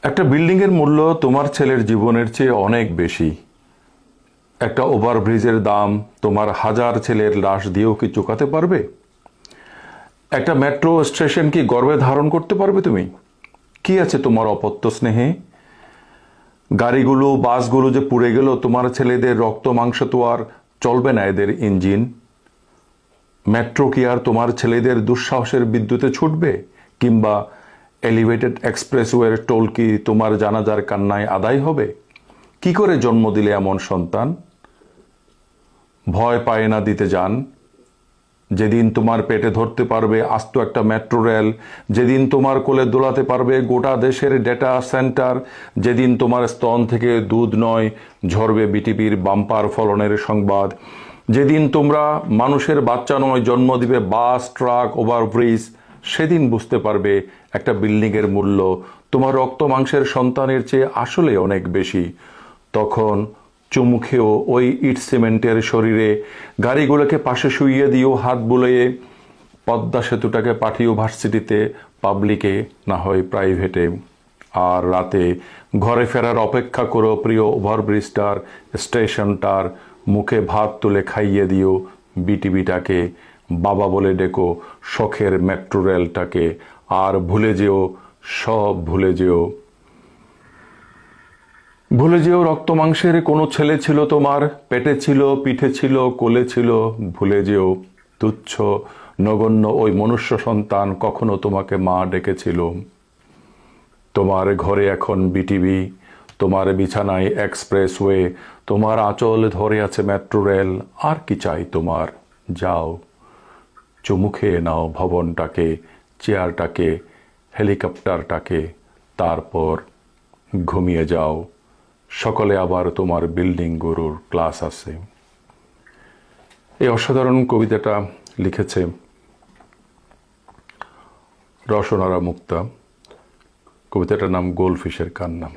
একটা বিল্ডিংয়ের মূল্য তোমার ছেলের জীবনের চেয়ে অনেক বেশি। একটা ওভারব্রিজের দাম তোমার হাজার ছেলের লাশ দিয়েও কি চুকাতে পারবে? একটা মেট্রো স্টেশন কি গর্বে ধারণ করতে পারবে তুমি? কি আছে তোমার অপত্য স্নেহে? গাড়িগুলো বাসগুলো যে পুড়ে গেল, তোমার ছেলেদের রক্ত মাংস তো আর চলবে না এদের ইঞ্জিন। মেট্রো কি আর তোমার ছেলেদের দুঃসাহসের বিদ্যুতে ছুটবে? কিংবা এলিভেটেড এক্সপ্রেসওয়ের টোল কি তোমার জানাজার কান্নায় আদায় হবে? কি করে জন্ম দিলে এমন সন্তান? ভয় পায় না দিতে যান। যেদিন তোমার পেটে ধরতে পারবে আস্ত একটা মেট্রো রেল, যেদিন তোমার কোলে দোলাতে পারবে গোটা দেশের ডেটা সেন্টার, যেদিন তোমার স্তন থেকে দুধ নয় ঝরবে বিটিভির বাম্পার ফলনের সংবাদ, যেদিন তোমরা মানুষের বাচ্চা নয় জন্ম দিবে বাস, ট্রাক, ওভারব্রিজ, সেদিন বুঝতে পারবে একটা বিল্ডিংয়ের মূল্য তোমার রক্ত মাংসের সন্তানের চেয়ে আসলে অনেক বেশি। তখন চুমুখেও ওই ইট সিমেন্টের শরীরে গাড়িগুলোকে পাশে শুইয়ে দিও, হাত বুলিয়ে পদ্মা সেতুটাকে পাঠিও ভার্সিটিতে, পাবলিকে না হয় প্রাইভেটে। আর রাতে ঘরে ফেরার অপেক্ষা করো প্রিয় ওভারব্রিজটার, স্টেশনটার, মুখে ভাত তুলে খাইয়ে দিও বিটিভিটাকে, বাবা বলে ডেকো শখের মেট্রো রেলটাকে। আর ভুলে যেও, সব ভুলে যেও, ভুলে যেও রক্ত মাংসের কোনো ছেলে ছিল তোমার, পেটে ছিল, পিঠে ছিল, কোলে ছিল। ভুলে যেও তুচ্ছ নগণ্য ওই মনুষ্য সন্তান কখনো তোমাকে মা ডেকেছিল। তোমার ঘরে এখন বিটিভি, তোমার বিছানায় এক্সপ্রেসওয়ে, তোমার আঁচল ধরে আছে মেট্রো রেল। আর কি চাই তোমার? যাও, চুমু খেয়ে নাও ভবনটাকে, চেয়ারটাকে, হেলিকপ্টারটাকে, তারপর ঘুমিয়ে যাও। সকালে আবার তোমার বিল্ডিং গরুর ক্লাস আছে। এই অসাধারণ কবিতাটা লিখেছে রসনারা মুক্তা। কবিতাটার নাম গোল্ডফিশের কান্না।